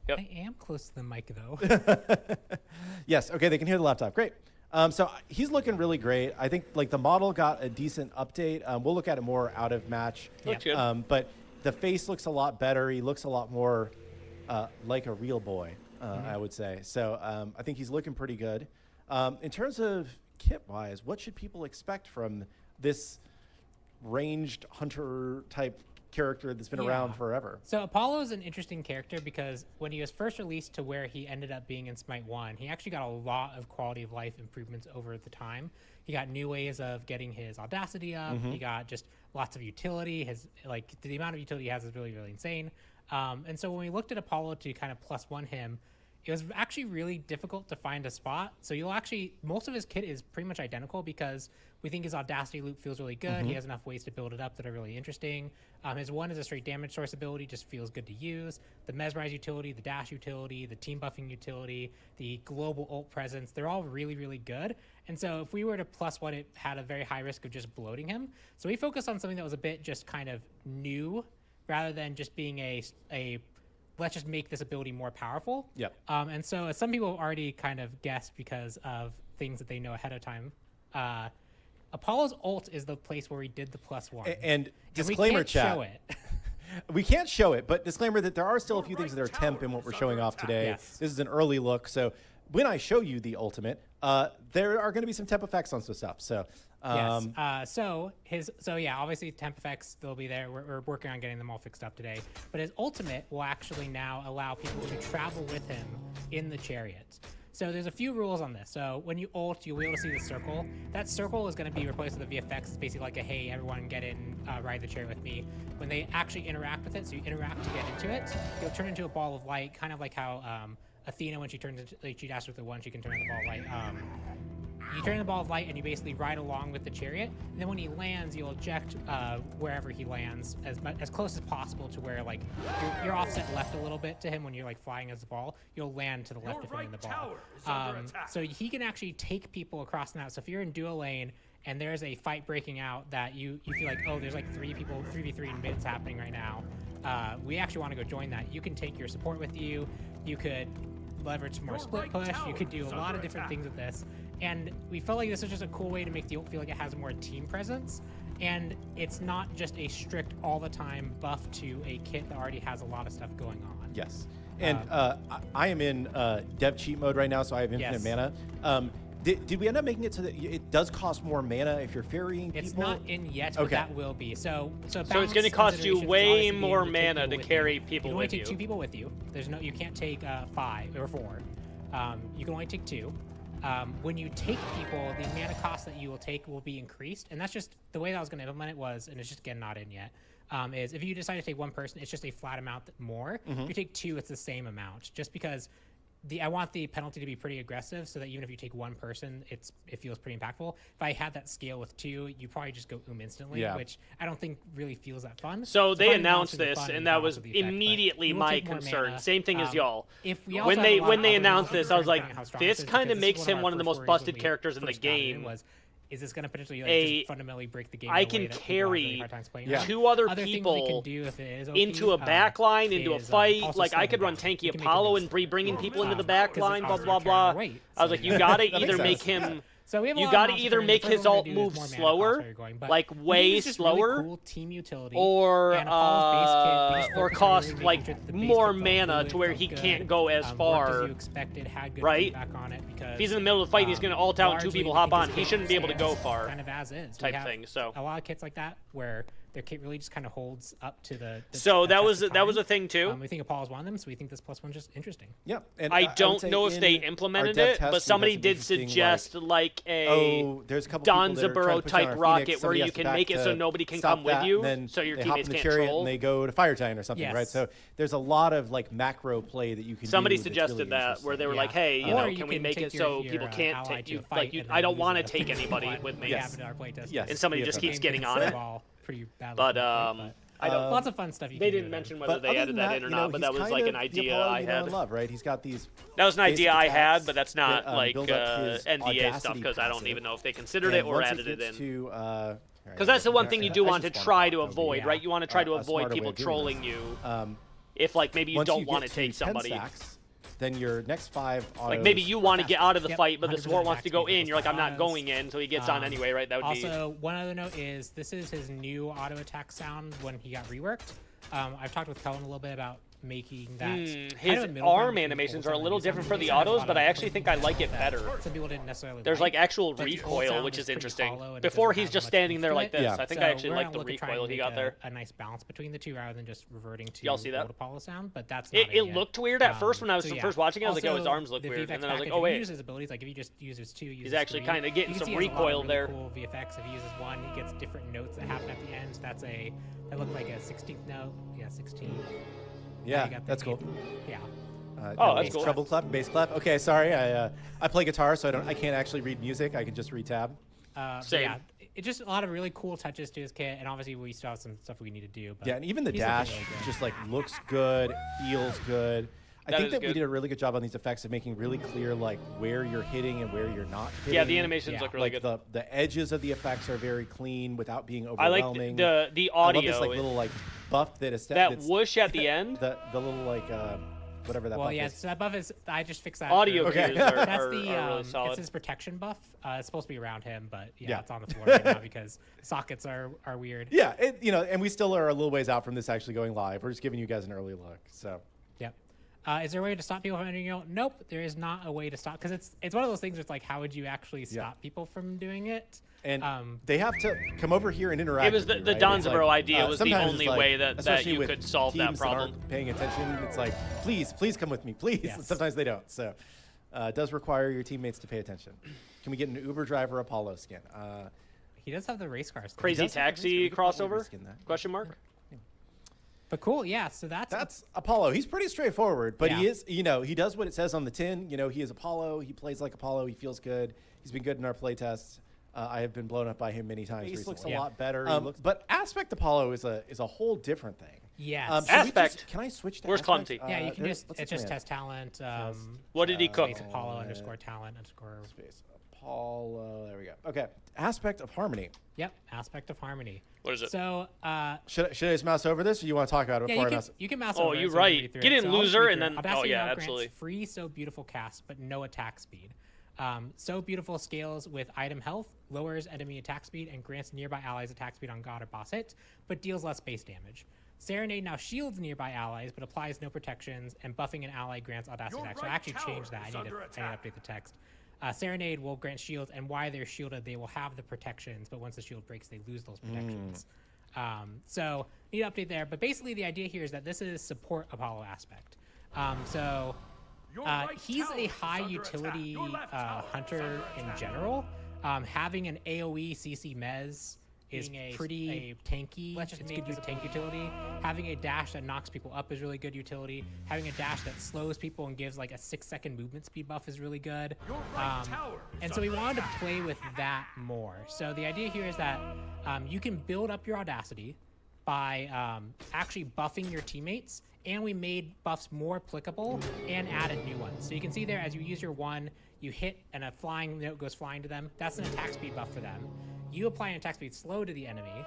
Yep. I am close to the mic, though. Yes. Okay, they can hear the laptop. Great. So he's looking really great. I think like the model got a decent update. We'll look at it more out of match. Looks good. But the face looks a lot better. He looks a lot more like a real boy, I would say. So I think he's looking pretty good. In terms of kit-wise, what should people expect from this ranged hunter type character that's been around forever? So Apollo is an interesting character because when he was first released to where he ended up being in Smite 1, he actually got a lot of quality of life improvements over the time. He got new ways of getting his audacity up. He got just lots of utility. The amount of utility he has is really, really insane. And so when we looked at Apollo to kind of +1 him, it was actually really difficult to find a spot. So most of his kit is pretty much identical because we think his audacity loop feels really good. He has enough ways to build it up that are really interesting. His one is a straight damage source ability, just feels good to use. The mesmerize utility, the dash utility, the team buffing utility, the global ult presence, they're all really, really good. And so if we were to +1, it had a very high risk of just bloating him. So we focused on something that was a bit just kind of new rather than just being a let's just make this ability more powerful. Yep. And so as some people have already kind of guessed because of things that they know ahead of time, Apollo's ult is the place where we did the +1. And disclaimer, we can't chat. show it. We can't show it, but disclaimer that there are still a few things that are temp in what we're showing off today. Yes. This is an early look, so when I show you the ultimate, there are going to be some temp effects on some stuff. So Yes. So obviously temp effects, they'll be there. We're working on getting them all fixed up today. But his ultimate will actually now allow people to travel with him in the chariot. So there's a few rules on this. So when you ult, you'll be able to see the circle. That circle is going to be replaced with a VFX. It's basically like a, hey, everyone get in, ride the chariot with me. When they actually interact with it, so you interact to get into it, you'll turn into a ball of light, kind of like how Athena, when she turns into, like, she dashes with the one, she can turn into a ball of light. You turn the ball of light and you basically ride along with the chariot. And then when he lands, you'll eject wherever he lands as close as possible to where like you're offset left a little bit to him when you're like flying as a ball. You'll land to the left of him in the ball. So he can actually take people across now. So if you're in duo lane and there's a fight breaking out that you feel like, oh, there's like 3 people, 3v3 in mids happening right now. We actually want to go join that. You can take your support with you. You could leverage more split push. You could do a lot of different things with this. And we felt like this was just a cool way to make the ult feel like it has more team presence. And it's not just a strict all the time buff to a kit that already has a lot of stuff going on. Yes. And I am in dev cheat mode right now, so I have infinite mana. Did we end up making it so that it does cost more mana if you're ferrying people? It's not in yet, but that will be. So it's going to cost you way more mana to carry people with you. You can only take 2 people with you. You can't take 5 or 4. You can only take 2. When you take people, the mana cost that you will take will be increased. And that's just the way that I was going to implement it was, and it's just again not in yet, is if you decide to take 1 person, it's just a flat amount more. If you take 2, it's the same amount. Just because I want the penalty to be pretty aggressive so that even if you take 1 person, it feels pretty impactful. If I had that scale with 2, you probably just go instantly, which I don't think really feels that fun. So they announced this, and that was immediately my concern. Same thing as y'all. When they announced this, I was like, this kind of makes him one of the most busted characters in the game. Is this going to potentially just fundamentally break the game? I can carry 2 other people into a backline, into a fight. Like, I could run tanky Apollo and be bringing people into the backline, blah, blah, blah. I was like, you got to either make him... So we have you got to either make his ult move slower, like way slower, really cool team utility, or cost like more mana to where he can't go as far. Right? If he's in the middle of the fight, he's going to ult out and 2 people hop on. He shouldn't be able to go far. Kind of as is type thing. So a lot of kits like that where their kit really just kind of holds up to the so that was a thing too. We think Apollo's one of them, so we think this +1 is just interesting. Yeah, and I don't know if they implemented it, but somebody did suggest like a Donzaburo type rocket where you can make it so nobody can come with you, so your teammates can't troll. And they go to Fire Giant or something, right? So there's a lot of like macro play that you can. Somebody suggested that where they were like, hey, can we make it so people can't take you? Like, I don't want to take anybody with me. Yes. And somebody just keeps getting on it. Pretty badly. But I don't. Lots of fun stuff. They didn't mention whether they added that in or not, but that was like an idea I had. Love, right? He's got these. That was an idea I had, but that's not like NDA stuff because I don't even know if they considered it or added it in. Because that's the one thing you do want to try to avoid, right? You want to try to avoid people trolling you. if like maybe you Once don't want get to take 10 somebody. Stacks, then your next 5 autos. Like maybe you want to get out of the fight, but the 100% support wants to go attack in. You're like, I'm not autos. going in, so he gets on anyway, right? That would be. Also, one other note is this is his new auto attack sound when he got reworked. I've talked with Kellen a little bit about making that. His arm animations are a little different for the autos, but I actually think I like it better. Some people didn't necessarily. There's like actual recoil, which is interesting. Before he's just standing there like this. Yeah. I think I actually like the recoil he got there. A nice balance between the two rather than just reverting to Y'all see that? old Apollo sound, but that's not It looked weird at first when I was first watching it. I was like, oh, his arms look the weird, VFX and then I was like, package, oh if you wait, use his abilities, like if you just uses 2, he's actually kind of getting you can some see he has a lot of recoil really there. Cool VFX. If he uses 1, he gets different notes that happen at the end. So that looked like a 16th note. Yeah, 16. Yeah, that's cool. Yeah. Oh, that's cool. Treble clef, bass clef. Okay, sorry. I play guitar, so I can't actually read music. I can just read tab. Same. Yeah, it's just a lot of really cool touches to his kit, and obviously we still have some stuff we need to do. But Yeah, and even the he's looking dash really good. just like looks good, feels good. I That think is that we good. did a really good job on these effects of making really clear like where you're hitting and where you're not hitting. Yeah, the animations Yeah. look really like good. the edges of the effects are very clean without being I like overwhelming. the I love audio. this like little like buff that is that whoosh at the end. the little like whatever that Well, buff yeah, is. so that buff is. I just fixed that. Audio Okay. cues are, That's are, the are really it's solid. his protection buff. It's supposed to be around him, but Yeah. it's on the floor right now because sockets are weird. Yeah, and we still are a little ways out from this actually going live. We're just giving you guys an early look. So Yep. Is there a way to stop people from doing it? Nope, there is not a way to stop because it's one of those things where it's like, how would you actually stop people from doing it? and they have to come over here and interact. It was with you, the right? It's Donzabro like, idea was the sometimes it's only like, way that especially you with could solve that teams problem. aren't paying attention, it's like, please come with me, please. Yes. Sometimes they don't. So it does require your teammates to pay attention. Can we get an Uber driver Apollo skin? He does have the race car skin. Crazy does have a Taxi we could probably crossover? reskin that. Question mark. But cool, yeah. So That's Apollo. He's pretty straightforward, but he Yeah. is, he does what it says on the tin. He is Apollo. He plays like Apollo. He feels good. He's been good in our play tests. I have been blown up by him many times. Face looks a lot better. But Aspect Apollo is a whole different thing. yes. Aspect. Can I switch to Where's Aspect? Clumsy? Yeah, you can there's- just what's it's the just command? test talent. What did he cook? Space Apollo underscore talent underscore. Space Apollo. There we go. Okay. Aspect of Harmony. Yep, aspect of harmony. What is it? So Should I just mouse over this, or you want to talk about it yeah, before I mouse? you can mouse Oh, over it you're so you can right. read through Get it. in, So I'll just loser, read and through it. then- Audacity oh, yeah, now grants absolutely. free So Beautiful cast, but no attack speed. So Beautiful scales with item health, lowers enemy attack speed, and grants nearby allies attack speed on god or boss hits, but deals less base damage. Serenade now shields nearby allies, but applies no protections, and buffing an ally grants Audacity attack. So I actually changed that. I need to update the text. Serenade will grant shields, and while they're shielded, they will have the protections, but once the shield breaks, they lose those protections. So need to update there, but basically the idea here is that this is support Apollo aspect. He's a high utility hunter in general. Having an AoE CC Mez is pretty tanky. It's good tank utility. Having a dash that knocks people up is really good utility. Having a dash that slows people and gives like a 6-second movement speed buff is really good. And so we wanted to play with that more. So the idea here is that you can build up your Audacity by actually buffing your teammates, and we made buffs more applicable and added new ones. So you can see there, as you use your 1, you hit and a flying note goes flying to them. That's an attack speed buff for them. You apply an attack speed slow to the enemy.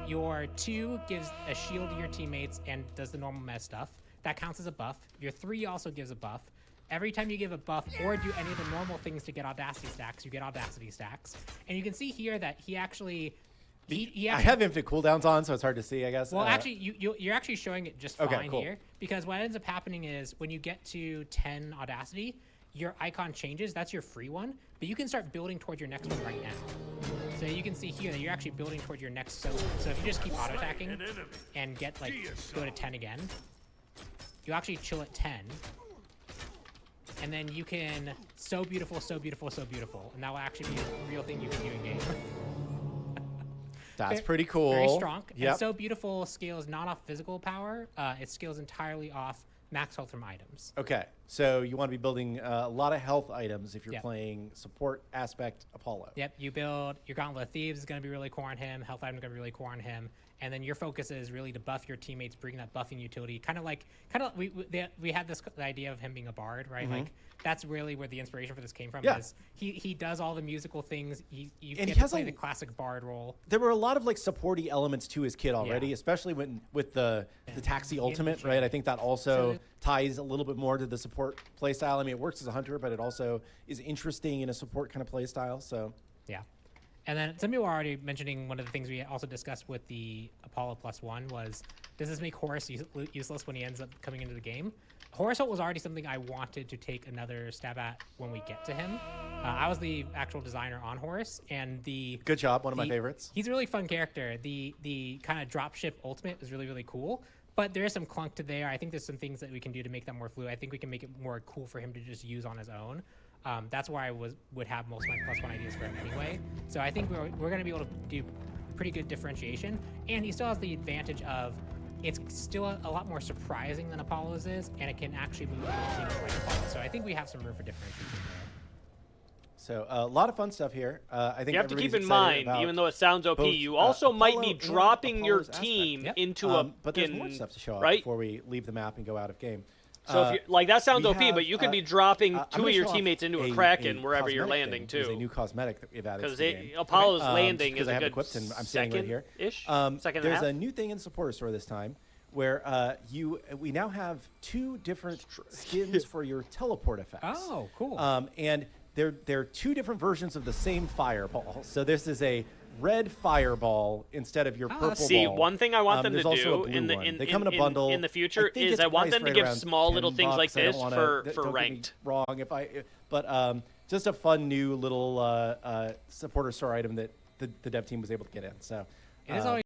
Your 2 gives a shield to your teammates and does the normal mez stuff. That counts as a buff. Your 3 also gives a buff. Every time you give a buff or do any of the normal things to get Audacity stacks, you get Audacity stacks. And you can see here that he actually... I have infinite cooldowns on, so it's hard to see, I guess. Well, actually, you're actually showing it just fine cool. here, because what ends up happening is when you get to 10 Audacity, your icon changes. That's your free one, but you can start building toward your next one right now. So you can see here that you're actually building toward your next. So if you just keep auto attacking and get go to 10 again, you actually chill at 10. And then you can so beautiful, so beautiful, so beautiful, and that will actually be a real thing you can do in game. That's pretty cool. Very strong. Yep. And So Beautiful scales not off physical power. It scales entirely off max health from items. Okay, so you want to be building a lot of health items if you're Yep. playing support aspect Apollo. Yep, you build your Gauntlet of Thieves is going to be really core on him. Health item is going to be really core on him. and then your focus is really to buff your teammates, bring that buffing utility. Kind of we had this idea of him being a bard, right? Like that's really where the inspiration for this came from. Is he does all the musical things. You get to play the classic bard role. There were a lot of like supporty elements to his kit already, especially with the taxi ultimate, right? I think that also ties a little bit more to the support playstyle. I mean, it works as a hunter, but it also is interesting in a support kind of playstyle. So yeah. And then some people are already mentioning one of the things we also discussed with the Apollo +1 was, does this make Horus useless when he ends up coming into the game? Horus Holt was already something I wanted to take another stab at when we get to him. I was the actual designer on Horus, and good job, one of my favorites. He's a really fun character. The kind of dropship ultimate is really, really cool, but there is some clunk to there. I think there's some things that we can do to make that more fluid. I think we can make it more cool for him to just use on his own. That's where I would have most of my +1 ideas for him anyway. So I think we're going to be able to do pretty good differentiation, and he still has the advantage of it's still a lot more surprising than Apollo's is, and it can actually move teams like Apollo. So I think we have some room for differentiation there. So a lot of fun stuff here. I think you have to keep in mind, even though it sounds OP, you also might be dropping your team into but there's more stuff to show up before we leave the map and go out of game. So if like that sounds OP, but you could be dropping two of your teammates into a Kraken wherever you're landing too. There's a new cosmetic that we've added to the game. Apollo's landing is a good I'm standing right here. Ish. There's a new thing in the supporter store this time where we now have 2 different skins for your teleport effects. Oh, cool. And they're 2 different versions of the same fireball. So this is a red fireball instead of your purple ball. See, one thing I want them to do they come in a bundle in the future is I want them to give small little things like this for ranked. Wrong but just a fun new little supporter store item that the dev team was able to get in. So it is always